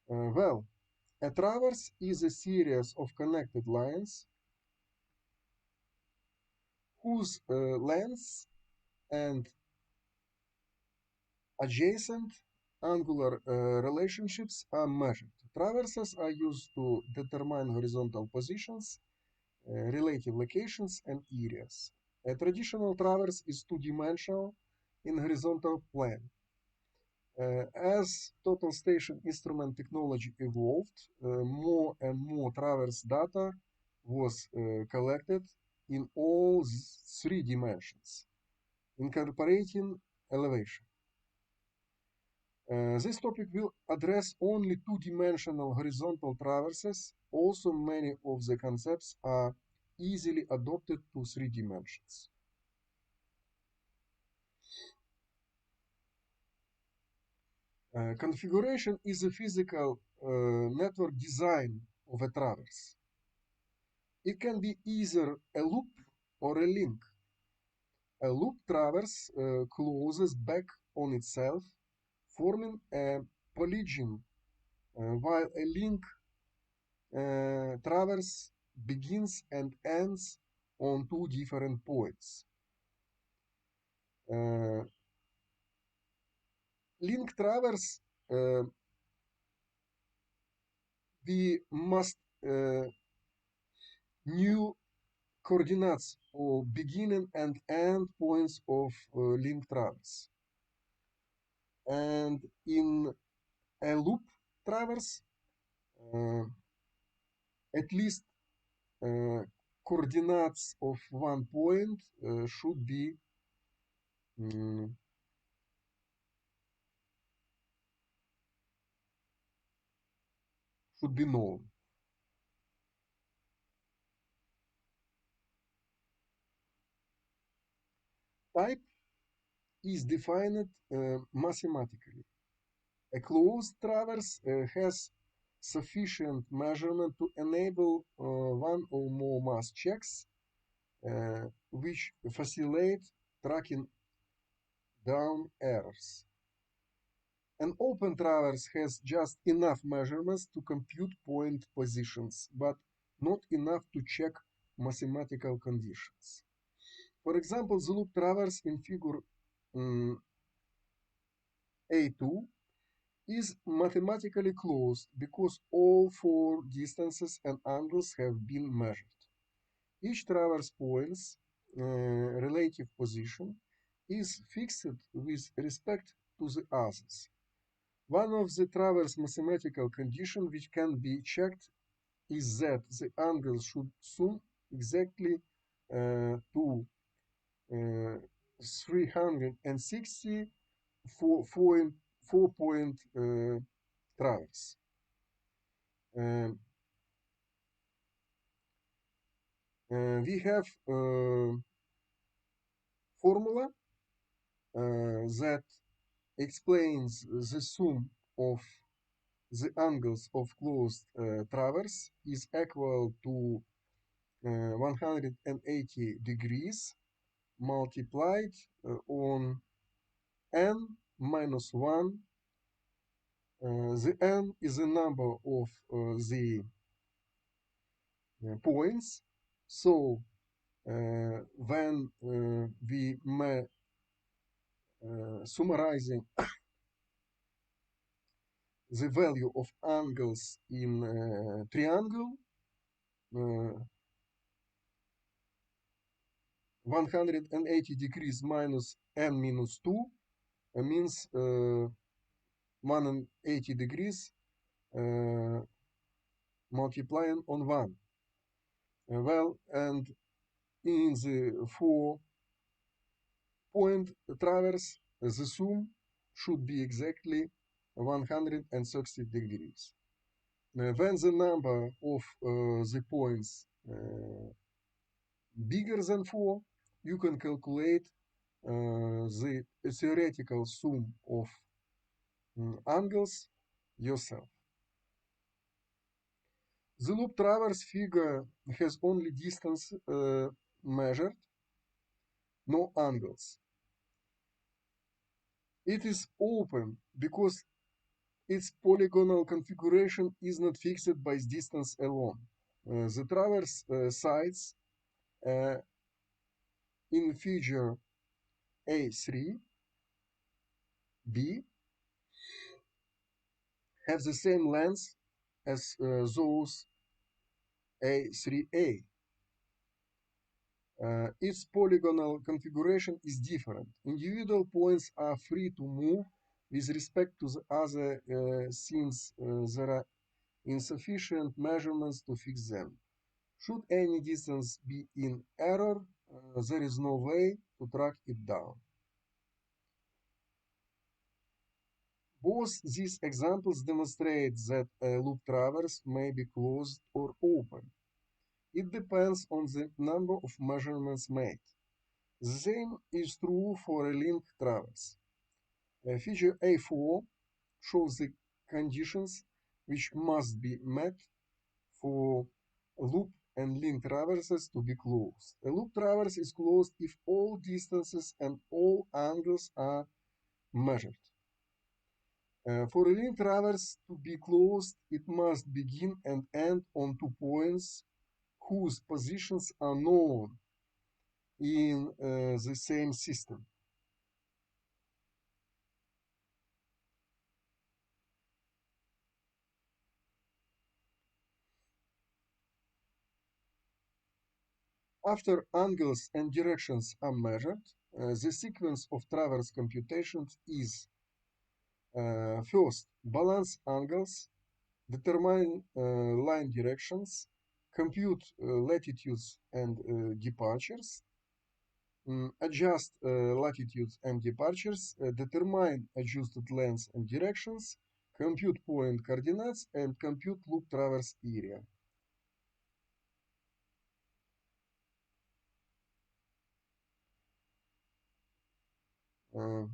Well, a traverse is a series of connected lines whose lengths and adjacent angular relationships are measured. Traverses are used to determine horizontal positions, relative locations, and areas. A traditional traverse is two-dimensional in horizontal plane. As total station instrument technology evolved, more and more traverse data was collected in all three dimensions, incorporating elevation. This topic will address only two-dimensional horizontal traverses. Also, many of the concepts are easily adopted to three dimensions. Configuration is a physical network design of a traverse. It can be either a loop or a link. A loop traverse closes back on itself, forming a polygon, while a link traverse begins and ends on two different points. Uh, Link traverse, we must new coordinates of beginning and end points of link traverse. And in a loop traverse, uh, at least uh, coordinates of one point um, should be known. Type is defined mathematically. A closed traverse has sufficient measurement to enable one or more mass checks, which facilitate tracking down errors. An open traverse has just enough measurements to compute point positions, but not enough to check mathematical conditions. For example, the loop traverse in figure A2 is mathematically closed because all four distances and angles have been measured. Each traverse point's relative position is fixed with respect to the others. One of the traverse mathematical conditions which can be checked is that the angle should sum exactly to 360 4-point traverse. Um, we have formula that explains the sum of the angles of closed traverse is equal to 180 degrees multiplied on n minus 1. The n is the number of the points. So when we summarizing the value of angles in triangle, uh, 180 degrees minus n minus 2 means 180 degrees multiplying on 1. Well, and in the 4-point traverse, the sum should be exactly 160 degrees. When the number of the points bigger than 4, you can calculate the theoretical sum of angles yourself. The loop traverse figure has only distance measured, no angles. It is open because its polygonal configuration is not fixed by distance alone. The traverse sides in figure A3B have the same length as those A3A. Its polygonal configuration is different. Individual points are free to move with respect to the other since there are insufficient measurements to fix them. Should any distance be in error, there is no way to track it down. Both these examples demonstrate that a loop traverse may be closed or open. It depends on the number of measurements made. The same is true for a link traverse. Figure A4 shows the conditions which must be met for loop and link traverses to be closed. A loop traverse is closed if all distances and all angles are measured. For a link traverse to be closed, it must begin and end on 2 points whose positions are known in the same system. After angles and directions are measured, the sequence of traverse computations is first, balance angles, determine line directions, compute latitudes and departures, adjust latitudes and departures, determine adjusted lengths and directions, compute point coordinates, and compute loop traverse area. Uh,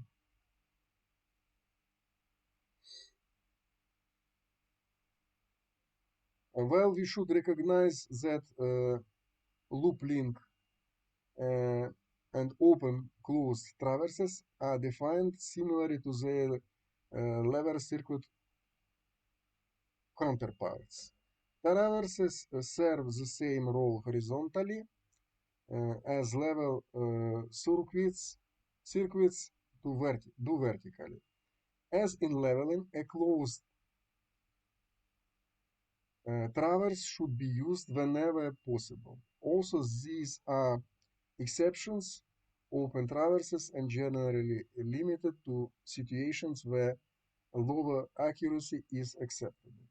well, we should recognize that loop link uh, and open closed traverses are defined similarly to their lever circuit counterparts. Traverses serve the same role horizontally as level circuits do vertically. As in leveling, a closed traverse should be used whenever possible. Also, these are exceptions. Open traverses and generally limited to situations where lower accuracy is acceptable.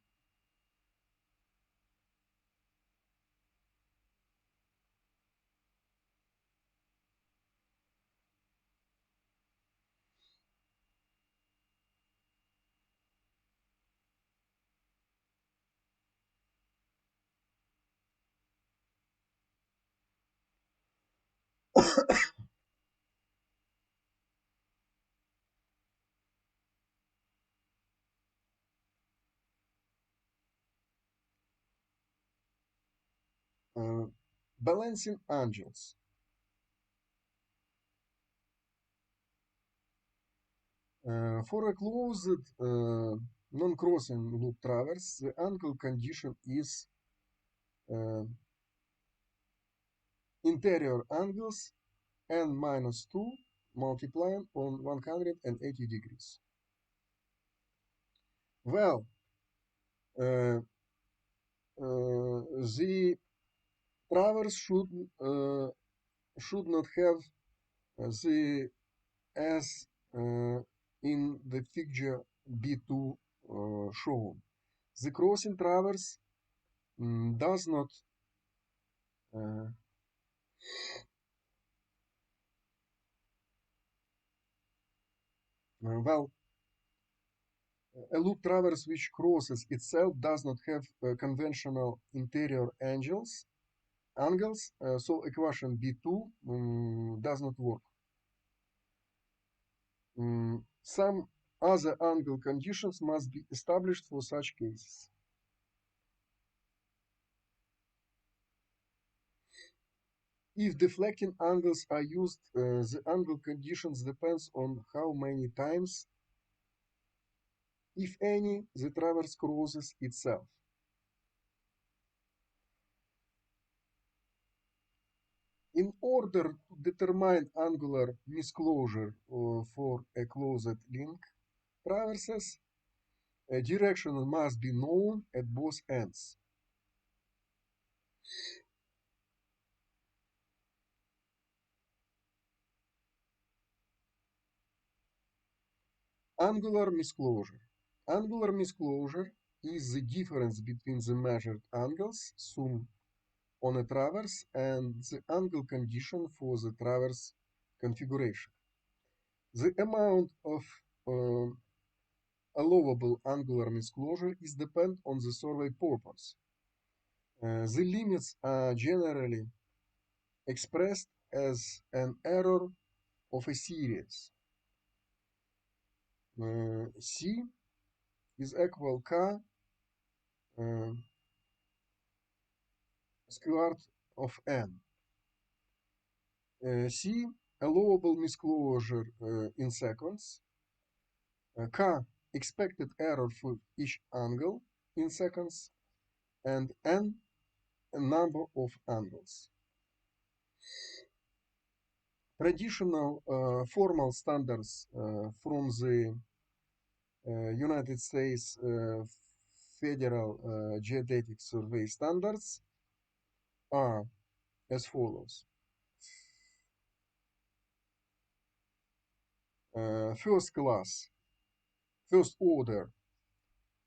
Uh, balancing angles. For a closed non-crossing loop traverse, the angle condition is uh, interior angles n minus 2 multiplied on 180 degrees. Well, uh, the traverse should not have the as in the figure B2 shown. The crossing traverse does not uh, well, a loop traverse which crosses itself does not have conventional interior angles, so equation B2 does not work. Some other angle conditions must be established for such cases. If deflecting angles are used, the angle conditions depends on how many times if any, the traverse crosses itself. In order to determine angular misclosure for a closed link traverses, a direction must be known at both ends. Angular misclosure. Angular misclosure is the difference between the measured angles sum on a traverse and the angle condition for the traverse configuration. The amount of uh, allowable angular misclosure is dependent on the survey purpose. The limits are generally expressed as an error of a series. C is equal k uh, squared of n. C allowable misclosure in seconds. K expected error for each angle in seconds, and n a number of angles. Traditional formal standards from the United States Federal Geodetic Survey standards are as follows. First class, first order,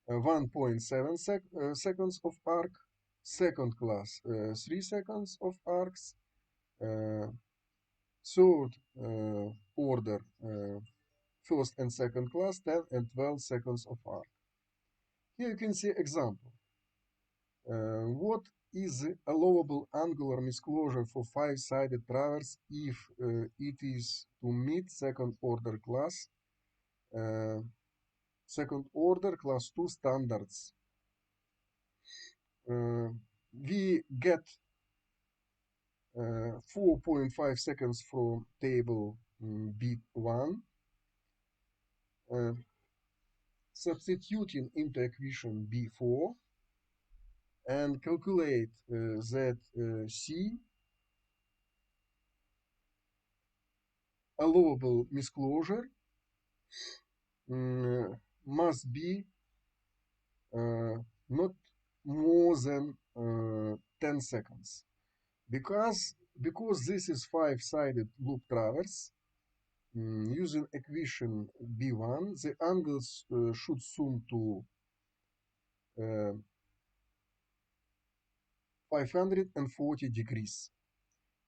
1.7 seconds of arc. Second class, 3 seconds of arcs. Uh, Third order, first and second class, 10 and 12 seconds of arc. Here you can see example. What is the allowable angular misclosure for five-sided traverse if it is to meet second order class, uh, second order class 2 standards? We get 4.5 seconds from table B1, uh, substituting into equation B4 and calculate that C allowable misclosure must be not more than 10 seconds because this is five-sided loop traverse. Using equation B1, the angles should sum to 540 degrees.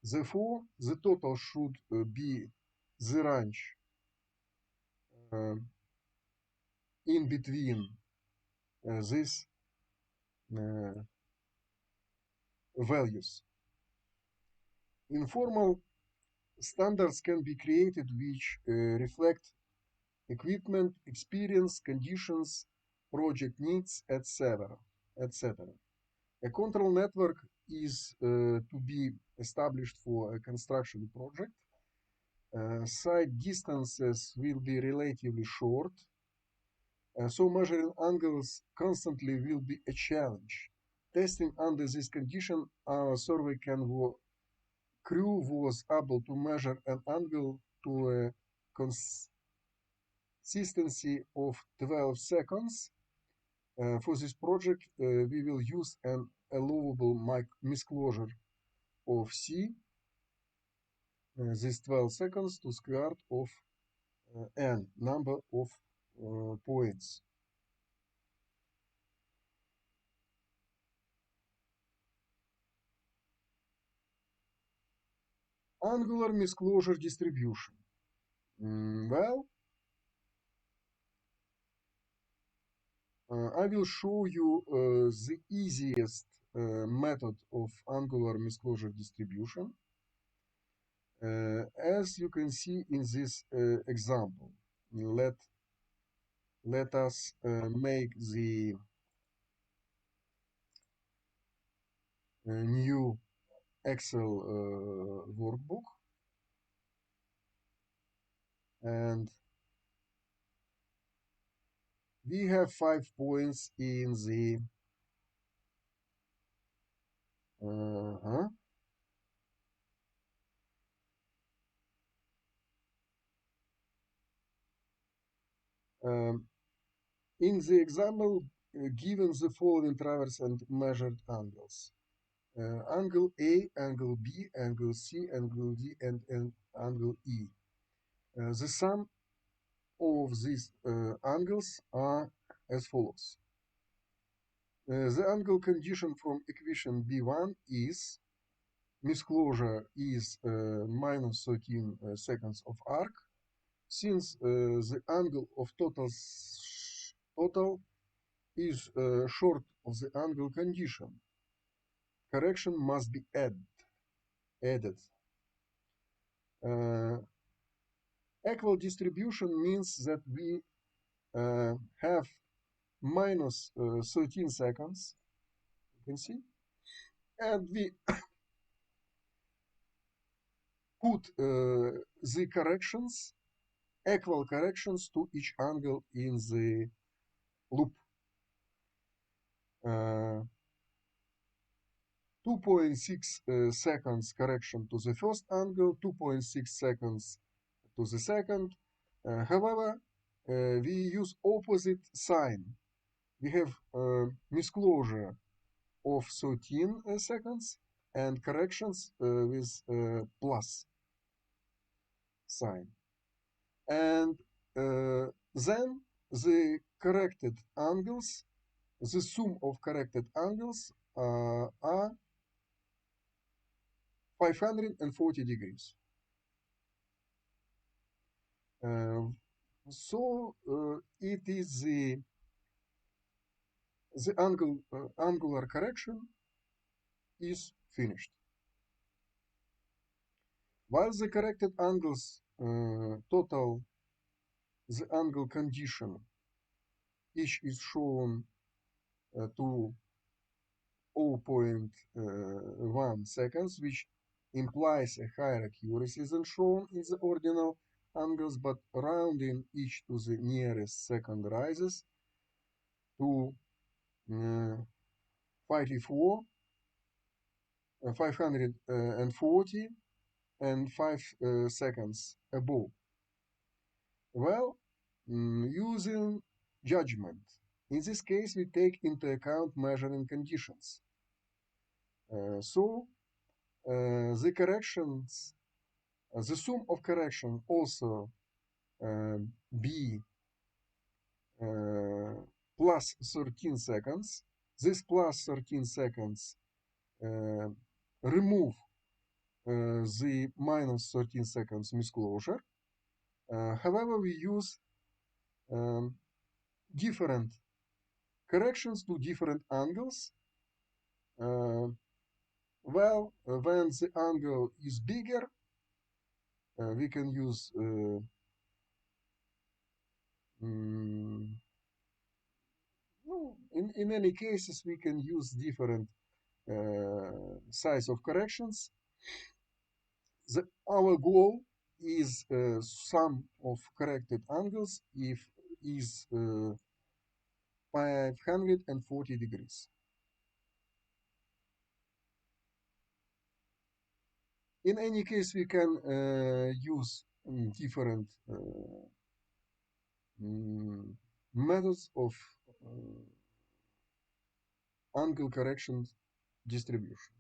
Therefore, the total should be the range uh, in between these uh, values. Informal standards can be created which reflect equipment, experience, conditions, project needs, etc. etc. A control network is to be established for a construction project. Site distances will be relatively short, so measuring angles constantly will be a challenge. Testing under this condition, our survey crew was able to measure an angle to a consistency of 12 seconds. For this project, we will use an allowable misclosure of C, this 12 seconds to square of n, number of points. Angular misclosure distribution. Well, I will show you the easiest method of angular misclosure distribution. As you can see in this example, let, let us make the new Excel workbook, and we have 5 points in the uh-huh, um, in the example, given the following traverse and measured angles. Angle A, angle B, angle C, angle D, and angle E. The sum of these angles are as follows. The angle condition from equation B1 is misclosure is minus 13 seconds of arc. Since the angle of total is short of the angle condition, correction must be added. Uh, Equal distribution means that we have minus 13 seconds, you can see, and we put the corrections, equal corrections to each angle in the loop. Uh, 2.6 seconds correction to the first angle, 2.6 seconds to the second. However, we use opposite sign. We have misclosure of 13 seconds and corrections with plus sign. And then the corrected angles, the sum of corrected angles are 540 degrees. Uh, so it is the angular correction is finished. While the corrected angles total the angle condition each is shown to 0.1 seconds, which implies a higher accuracy than shown in the ordinal angles, but rounding each to the nearest second rises to 54, 540 and 5 seconds above. Well, using judgment. In this case, we take into account measuring conditions. So the corrections, the sum of correction also be plus 13 seconds. This plus 13 seconds remove the minus 13 seconds misclosure. However, we use um, different corrections to different angles. Well, when the angle is bigger, we can use mm, no, in any cases we can use different size of corrections. Our goal is sum of corrected angles if is 540 degrees. In any case, we can use different methods of angle correction distribution.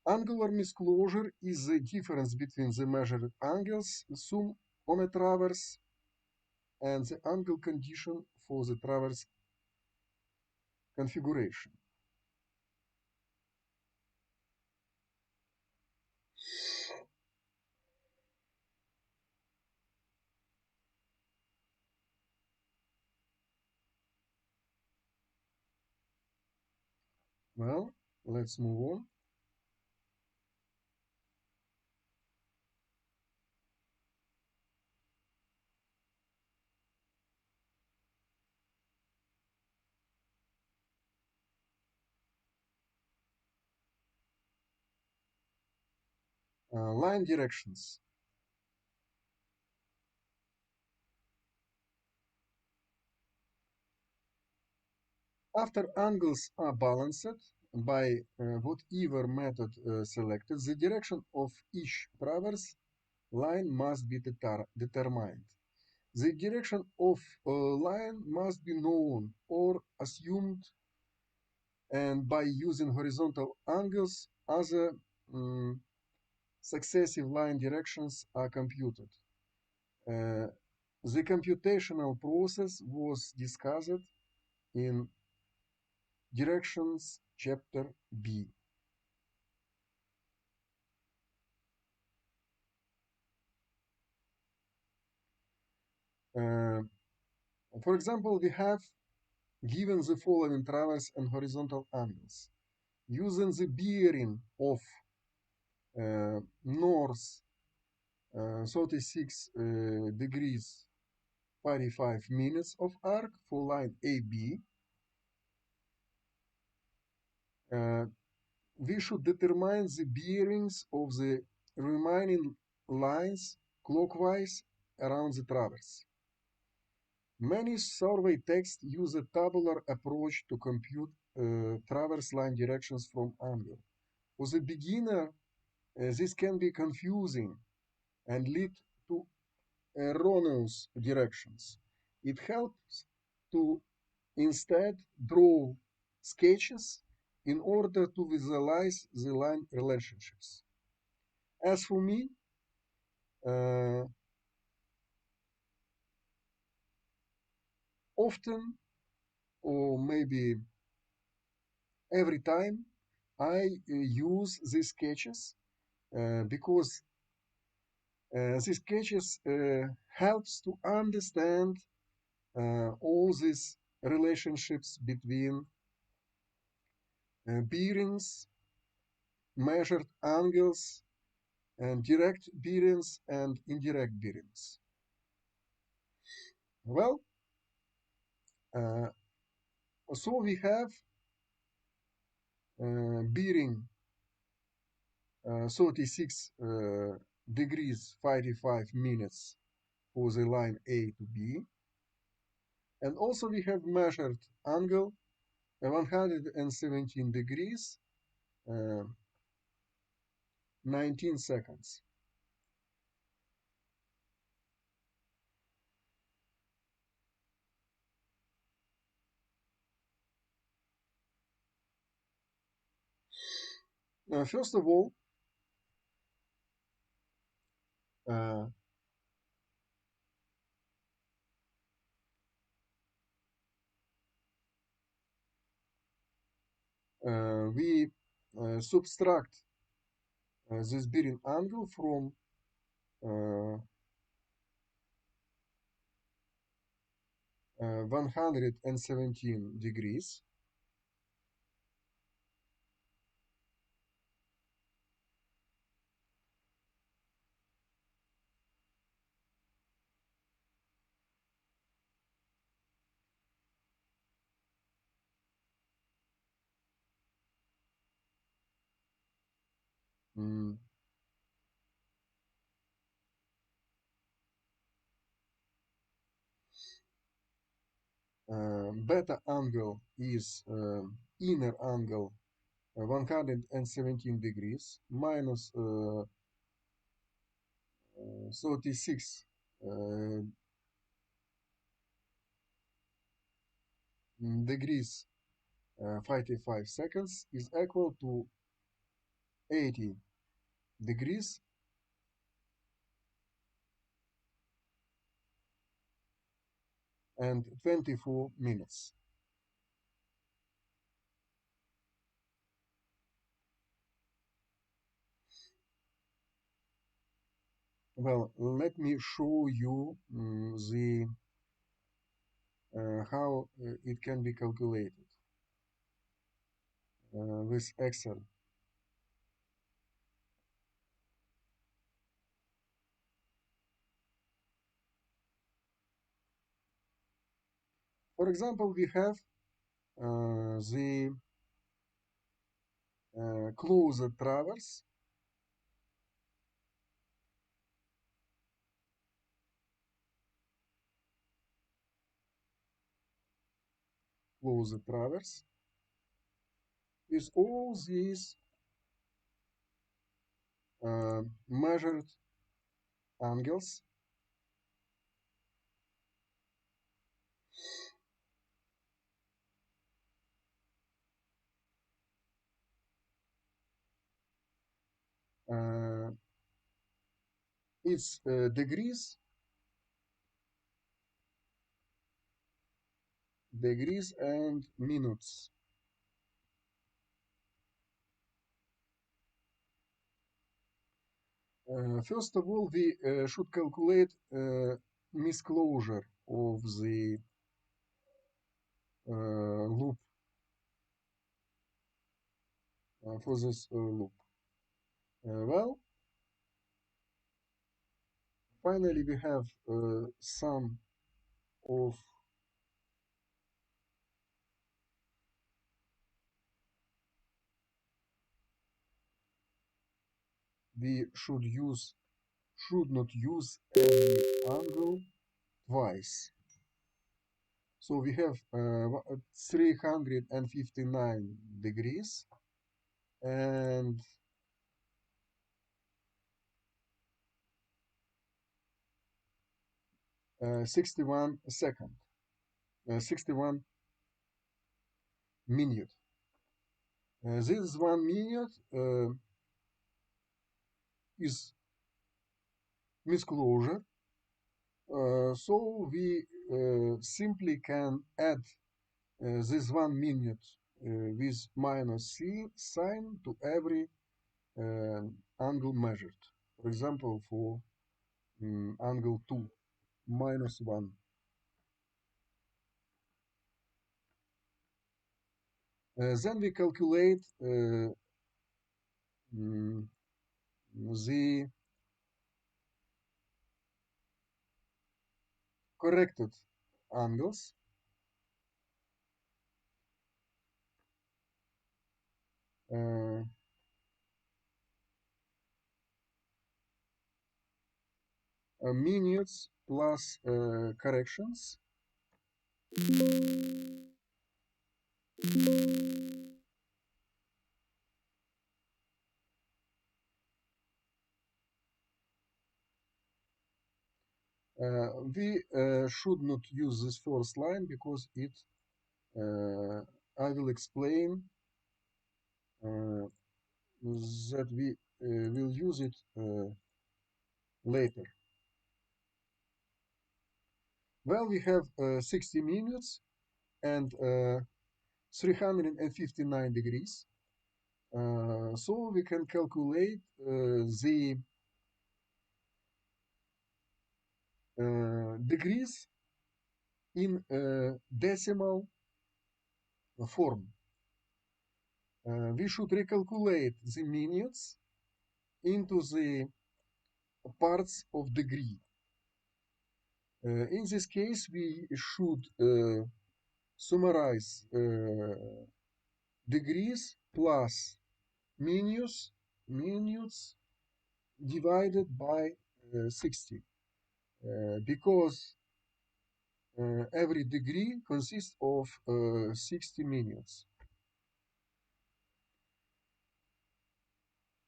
Angular misclosure is the difference between the measured angles sum on a traverse and the angle condition for the traverse configuration. Well, let's move on. Line directions. After angles are balanced by whatever method selected, the direction of each traverse line must be determined. The direction of a line must be known or assumed, and by using horizontal angles, other um, successive line directions are computed. Uh, the computational process was discussed in Directions Chapter B. Uh, for example, we have given the following traverse and horizontal angles. Using the bearing of north 36 degrees 45 minutes of arc for line AB, uh, we should determine the bearings of the remaining lines clockwise around the traverse. Many survey texts use a tabular approach to compute traverse line directions from angle. For the beginner, this can be confusing and lead to erroneous directions. It helps to instead draw sketches in order to visualize the line relationships. As for me, uh, often or maybe every time I use these sketches because these sketches helps to understand all these relationships between bearings, measured angles, and direct bearings and indirect bearings. Well, uh, so we have bearing 36 degrees 55 minutes for the line A to B. And also we have measured angle 117 degrees, uh, 19 seconds. First of all, uh, we subtract this bearing angle from uh, 117 degrees. Mm, Beta angle is inner angle 117 degrees minus 36 degrees 55 seconds is equal to 80 degrees and 24 minutes. Well, let me show you the how it can be calculated with Excel. For example, we have the closed traverse close the traverse with all these measured angles. Uh, it's degrees and minutes. First of all, we should calculate misclosure of the loop for this loop. Well, finally we have sum of we should not use every angle twice. So we have 359 degrees and 61 second, 61 minute. This 1 minute is misclosure. So we simply can add this 1 minute with minus c sign to every angle measured. For example, for angle 2, -1. Then we calculate the corrected angles. Uh, Minutes plus corrections. We should not use this first line because I will explain that we will use it later. Well, we have 60 minutes and 359 degrees. So we can calculate the degrees in decimal form. We should recalculate the minutes into the parts of degree. In this case, we should summarize degrees plus minutes divided by 60 because every degree consists of 60 minutes.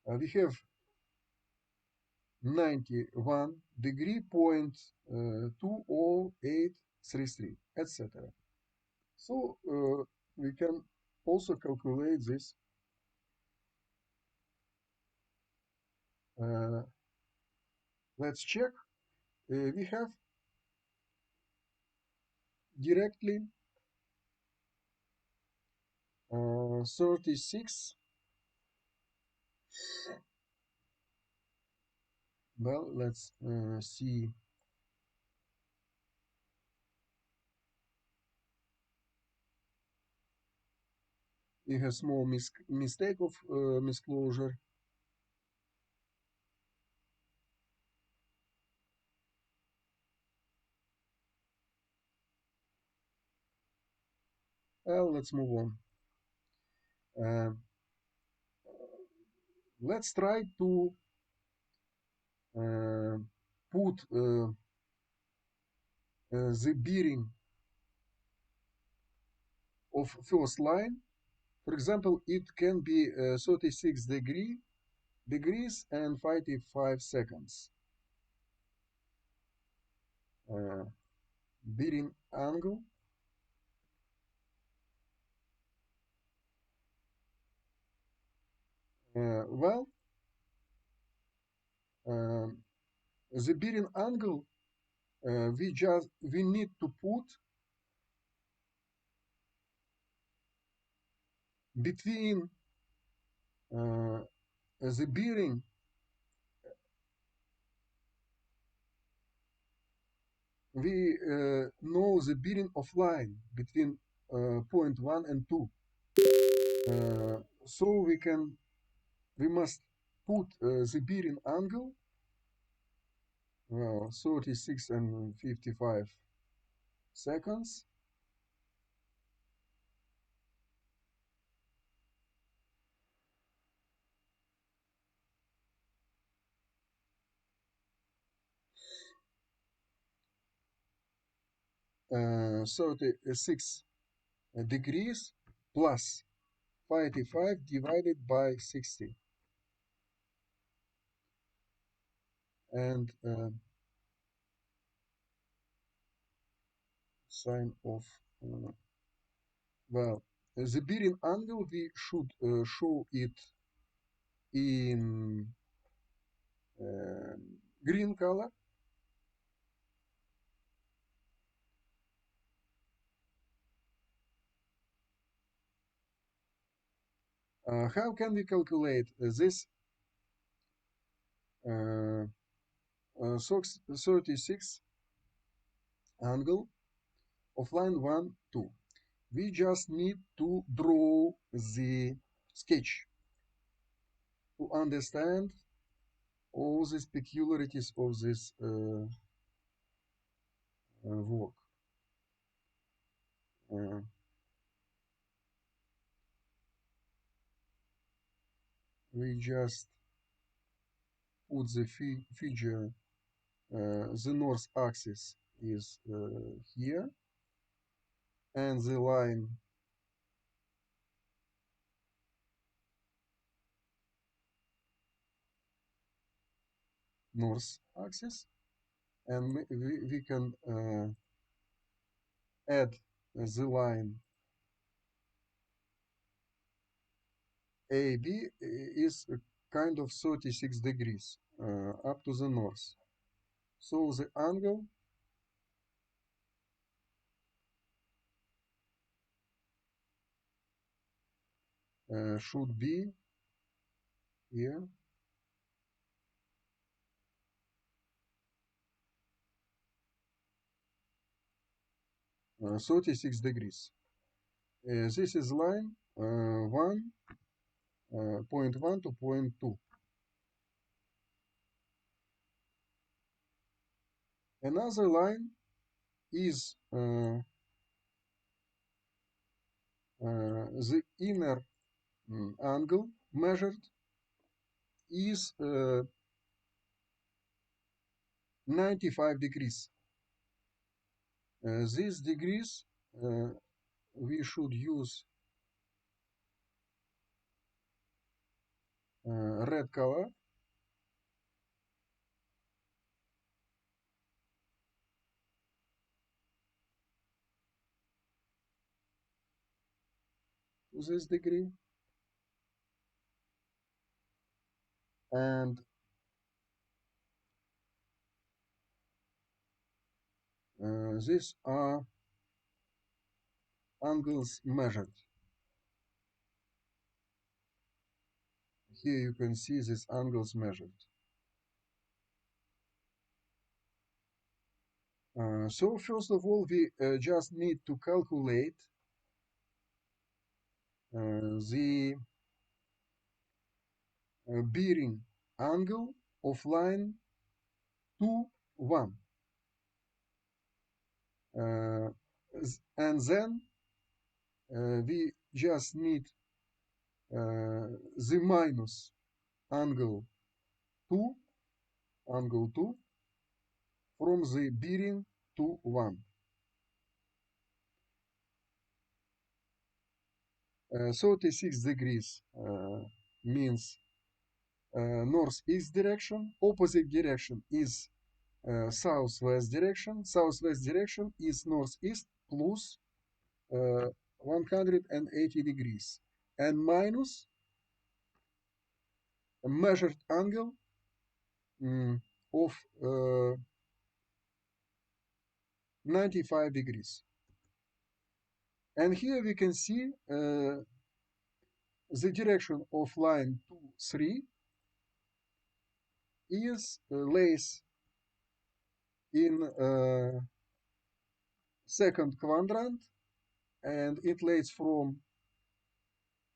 We have 91 degree point 20833, etc. So we can also calculate this. Let's check. We have directly 36. Well, let's see. We have small mistake of misclosure. Well, let's move on. Let's try to put the bearing of first line. For example, it can be 36 degrees and 55 seconds. Uh, Bearing angle. Well, um, the bearing angle we need to put between the bearing we know the bearing of line between point 1 and 2. So we must put the bearing angle 36 and 55 seconds. uh, 36 degrees plus 55 divided by 60, and sine of well, the bearing angle we should show it in green color. How can we calculate this 36 angle of line 1, 2? We just need to draw the sketch to understand all these peculiarities of this work. Uh, we just put the figure, the north axis is here, and the line north axis, and we can add the line AB is a kind of 36 degrees up to the north. So the angle should be here, 36 degrees. This is line 1, point 1 to point 2. Another line is the inner angle measured is 95 degrees. These degrees we should use red color. To this degree, and these are angles measured. Here you can see these angles measured. So first of all, we just need to calculate the bearing angle of line 2, 1. And then we just need the minus angle 2, from the bearing to 1. 36 degrees means northeast direction. Opposite direction is southwest direction. Southwest direction is northeast plus 180 degrees and minus a measured angle of 95 degrees. And here we can see the direction of line 2, 3 is lays in second quadrant, and it lays from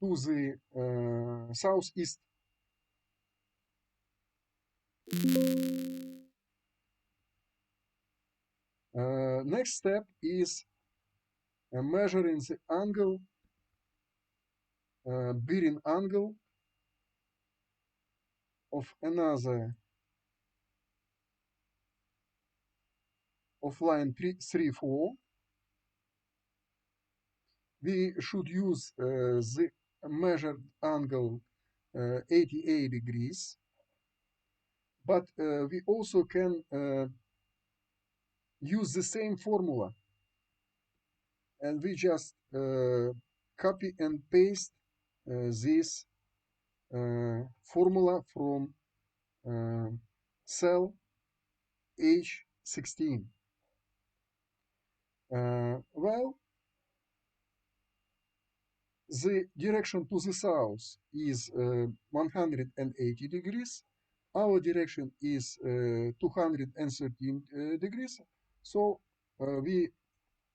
to the southeast. Next step is measuring the angle, bearing angle of another of line 3, 4. We should use the measured angle 88 degrees, but we also can use the same formula, and we just copy and paste this formula from cell H16. Well, the direction to the south is 180 degrees. Our direction is 213 degrees. So we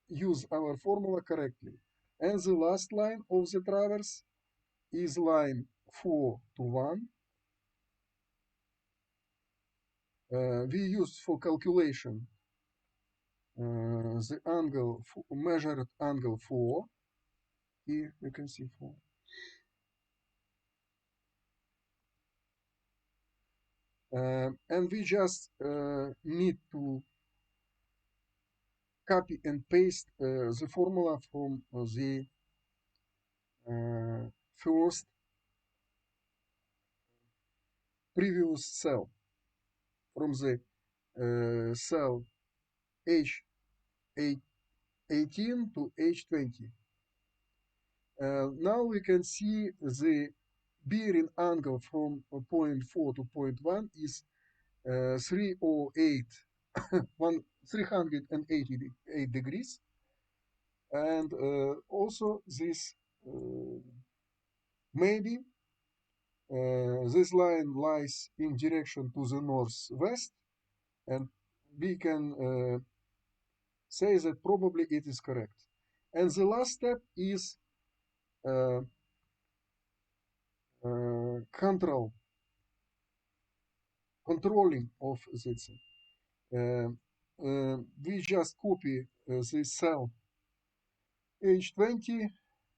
use our formula correctly. And the last line of the traverse is line 4 to 1. We use for calculation the angle, measured angle 4. Here you can see 4. And we just need to copy and paste the formula from the first previous cell, from the cell H18 to H20. Now we can see the bearing angle from point 4 to point 1 is 308, 388 degrees. And also this maybe this line lies in direction to the northwest, and we can say that probably it is correct. And the last step is controlling of this. We just copy this cell H20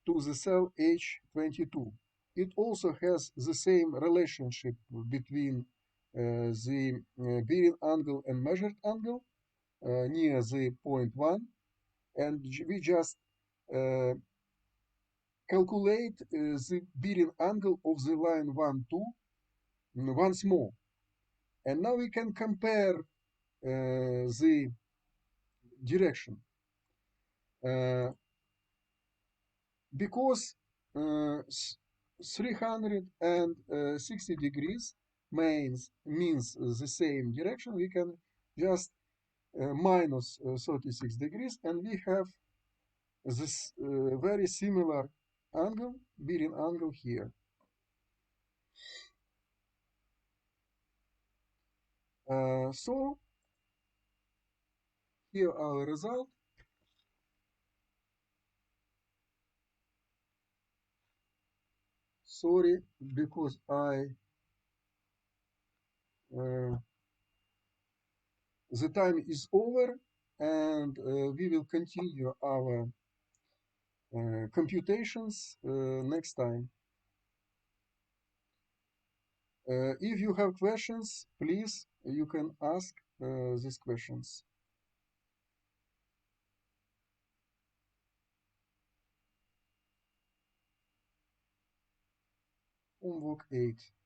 to the cell H22. It also has the same relationship between the bearing angle and measured angle near the point 1, and we just calculate the bearing angle of the line 1, 2 once more. And now we can compare the direction. Because 360 degrees means the same direction, we can just minus 36 degrees, and we have this very similar angle, bearing angle here. So here our result. Sorry, because the time is over, and we will continue our computations next time. If you have questions, please, you can ask these questions. Homework 8.